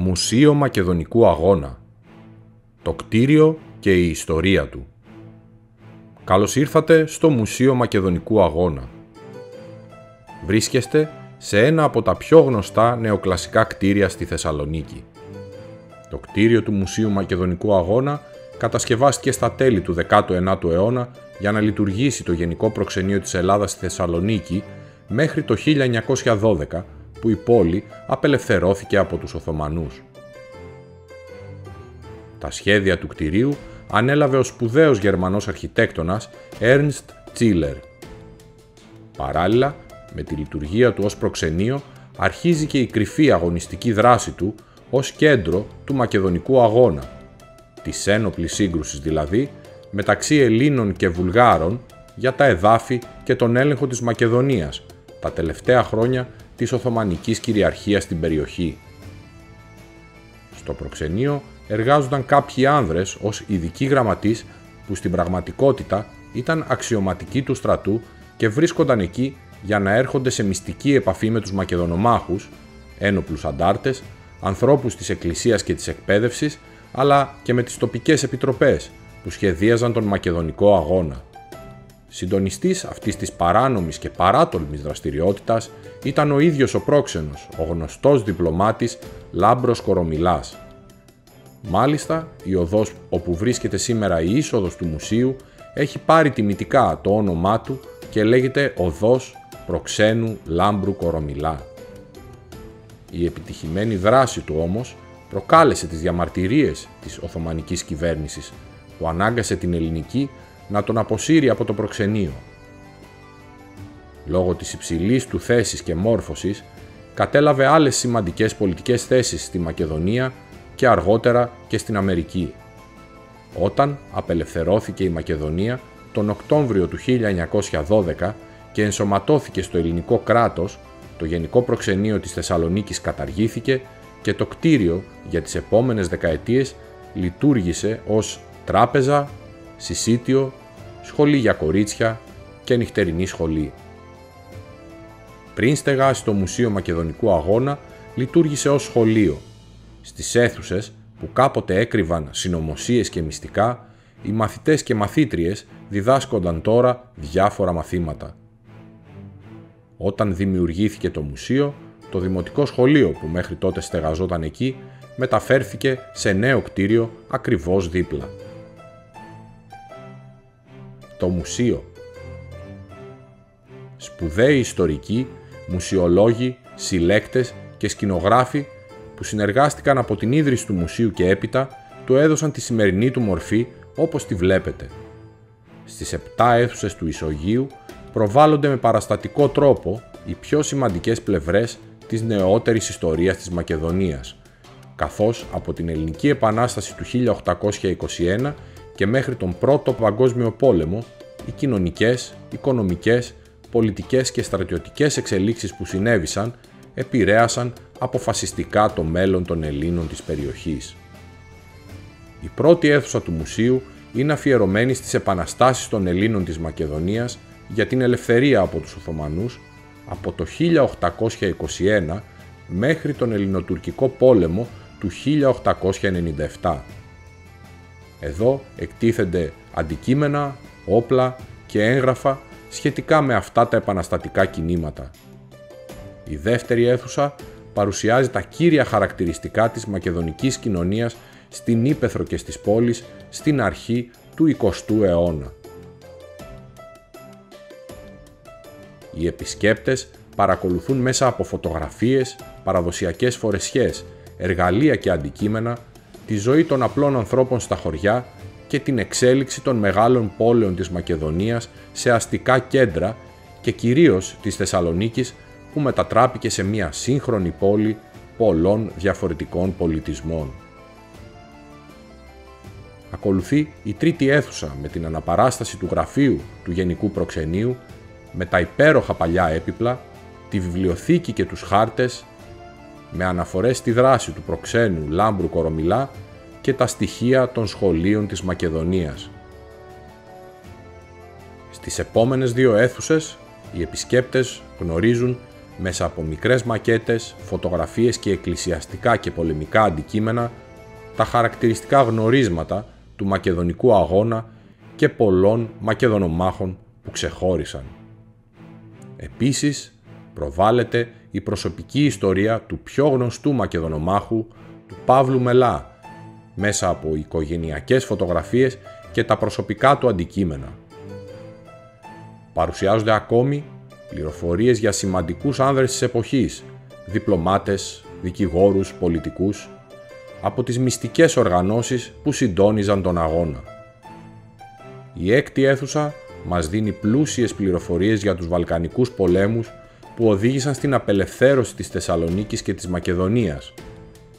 Μουσείο Μακεδονικού Αγώνα. Το κτίριο και η ιστορία του. Καλώς ήρθατε στο Μουσείο Μακεδονικού Αγώνα. Βρίσκεστε σε ένα από τα πιο γνωστά νεοκλασικά κτίρια στη Θεσσαλονίκη. Το κτίριο του Μουσείου Μακεδονικού Αγώνα κατασκευάστηκε στα τέλη του 19ου αιώνα για να λειτουργήσει το Γενικό Προξενείο της Ελλάδας στη Θεσσαλονίκη μέχρι το 1912, που η πόλη απελευθερώθηκε από τους Οθωμανούς. Τα σχέδια του κτηρίου ανέλαβε ο σπουδαίος Γερμανός αρχιτέκτονας Ernst Ziller. Παράλληλα, με τη λειτουργία του ως προξενείο, αρχίζει και η κρυφή αγωνιστική δράση του ως κέντρο του Μακεδονικού Αγώνα, της ένοπλης σύγκρουσης δηλαδή, μεταξύ Ελλήνων και Βουλγάρων για τα εδάφη και τον έλεγχο της Μακεδονίας, τα τελευταία χρόνια της Οθωμανικής κυριαρχίας στην περιοχή. Στο προξενείο εργάζονταν κάποιοι άνδρες ως ειδικοί γραμματείς που στην πραγματικότητα ήταν αξιωματικοί του στρατού και βρίσκονταν εκεί για να έρχονται σε μυστική επαφή με τους Μακεδονομάχους, ένοπλους αντάρτες, ανθρώπους της Εκκλησίας και της εκπαίδευσης, αλλά και με τις τοπικές επιτροπές που σχεδίαζαν τον Μακεδονικό Αγώνα. Συντονιστής αυτής της παράνομης και παράτολμης δραστηριότητας ήταν ο ίδιος ο πρόξενος, ο γνωστός διπλωμάτης Λάμπρος Κορομιλάς. Μάλιστα, η οδός όπου βρίσκεται σήμερα η είσοδος του μουσείου έχει πάρει τιμητικά το όνομά του και λέγεται Οδός Προξένου Λάμπρου Κορομιλά. Η επιτυχημένη δράση του όμως προκάλεσε τις διαμαρτυρίες της Οθωμανικής κυβέρνησης, που ανάγκασε την ελληνική να τον αποσύρει από το προξενείο. Λόγω της υψηλής του θέσης και μόρφωσης, κατέλαβε άλλες σημαντικές πολιτικές θέσεις στη Μακεδονία και αργότερα και στην Αμερική. Όταν απελευθερώθηκε η Μακεδονία τον Οκτώβριο του 1912 και ενσωματώθηκε στο ελληνικό κράτος, το Γενικό Προξενείο της Θεσσαλονίκης καταργήθηκε και το κτίριο για τις επόμενες δεκαετίες λειτουργήσε ως τράπεζα, συσίτιο, σχολή για κορίτσια και νυχτερινή σχολή. Πριν στεγάσει το Μουσείο Μακεδονικού Αγώνα, λειτουργήσε ως σχολείο. Στις αίθουσες που κάποτε έκρυβαν συνωμοσίες και μυστικά, οι μαθητές και μαθήτριες διδάσκονταν τώρα διάφορα μαθήματα. Όταν δημιουργήθηκε το μουσείο, το δημοτικό σχολείο που μέχρι τότε στεγαζόταν εκεί μεταφέρθηκε σε νέο κτίριο ακριβώς δίπλα. Το μουσείο. Σπουδαίοι ιστορικοί, μουσιολόγοι, συλλέκτες και σκηνογράφοι που συνεργάστηκαν από την ίδρυση του μουσείου και έπειτα του έδωσαν τη σημερινή του μορφή όπως τη βλέπετε. Στις 7 αίθουσες του ισογείου προβάλλονται με παραστατικό τρόπο οι πιο σημαντικές πλευρές της νεότερης ιστορίας της Μακεδονίας, καθώς από την Ελληνική Επανάσταση του 1821 και μέχρι τον Πρώτο Παγκόσμιο Πόλεμο, οι κοινωνικές, οικονομικές, πολιτικές και στρατιωτικές εξελίξεις που συνέβησαν επηρέασαν αποφασιστικά το μέλλον των Ελλήνων της περιοχής. Η πρώτη αίθουσα του μουσείου είναι αφιερωμένη στις επαναστάσεις των Ελλήνων της Μακεδονίας για την ελευθερία από τους Οθωμανούς από το 1821 μέχρι τον Ελληνοτουρκικό πόλεμο του 1897. Εδώ εκτίθενται αντικείμενα, όπλα και έγγραφα σχετικά με αυτά τα επαναστατικά κινήματα. Η δεύτερη αίθουσα παρουσιάζει τα κύρια χαρακτηριστικά της μακεδονικής κοινωνίας στην ύπαιθρο και στις πόλεις στην αρχή του 20ου αιώνα. Οι επισκέπτες παρακολουθούν μέσα από φωτογραφίες, παραδοσιακές φορεσιές, εργαλεία και αντικείμενα τη ζωή των απλών ανθρώπων στα χωριά και την εξέλιξη των μεγάλων πόλεων της Μακεδονίας σε αστικά κέντρα και κυρίως της Θεσσαλονίκης, που μετατράπηκε σε μια σύγχρονη πόλη πολλών διαφορετικών πολιτισμών. Ακολουθεί η τρίτη αίθουσα με την αναπαράσταση του γραφείου του Γενικού Προξενείου, με τα υπέροχα παλιά έπιπλα, τη βιβλιοθήκη και τους χάρτες, με αναφορές στη δράση του προξένου Λάμπρου Κορομιλά και τα στοιχεία των σχολείων της Μακεδονίας. Στις επόμενες δύο αίθουσες, οι επισκέπτες γνωρίζουν μέσα από μικρές μακέτες, φωτογραφίες και εκκλησιαστικά και πολεμικά αντικείμενα, τα χαρακτηριστικά γνωρίσματα του μακεδονικού αγώνα και πολλών μακεδονομάχων που ξεχώρισαν. Επίσης, προβάλλεται η προσωπική ιστορία του πιο γνωστού μακεδονομάχου, του Παύλου Μελά, μέσα από οικογενειακές φωτογραφίες και τα προσωπικά του αντικείμενα. Παρουσιάζονται ακόμη πληροφορίες για σημαντικούς άνδρες της εποχής, διπλωμάτες, δικηγόρους, πολιτικούς, από τις μυστικές οργανώσεις που συντόνιζαν τον αγώνα. Η έκτη αίθουσα μας δίνει πλούσιες πληροφορίες για τους Βαλκανικούς πολέμους που οδήγησαν στην απελευθέρωση της Θεσσαλονίκης και της Μακεδονίας.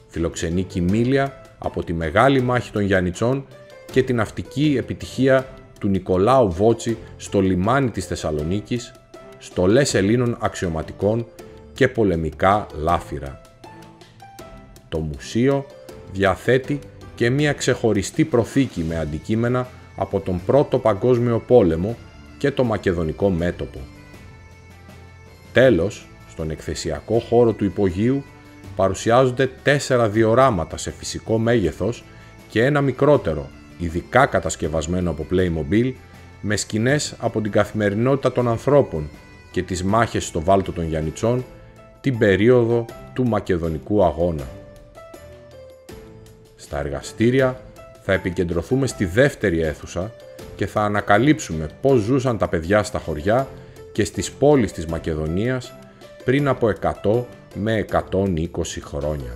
Φιλοξενεί κοιμήλια από τη Μεγάλη Μάχη των Γιαννιτσών και την ναυτική επιτυχία του Νικολάου Βότσι στο λιμάνι της Θεσσαλονίκης, στολές Ελλήνων αξιωματικών και πολεμικά λάφυρα. Το μουσείο διαθέτει και μια ξεχωριστή προθήκη με αντικείμενα από τον Πρώτο Παγκόσμιο Πόλεμο και το Μακεδονικό μέτωπο. Τέλος, στον εκθεσιακό χώρο του υπογείου παρουσιάζονται 4 διοράματα σε φυσικό μέγεθος και ένα μικρότερο, ειδικά κατασκευασμένο από Playmobil, με σκηνές από την καθημερινότητα των ανθρώπων και τις μάχες στο Βάλτο των Γιαννιτσών την περίοδο του Μακεδονικού αγώνα. Στα εργαστήρια θα επικεντρωθούμε στη δεύτερη αίθουσα και θα ανακαλύψουμε πώς ζούσαν τα παιδιά στα χωριά και στις πόλεις της Μακεδονίας πριν από 100 με 120 χρόνια.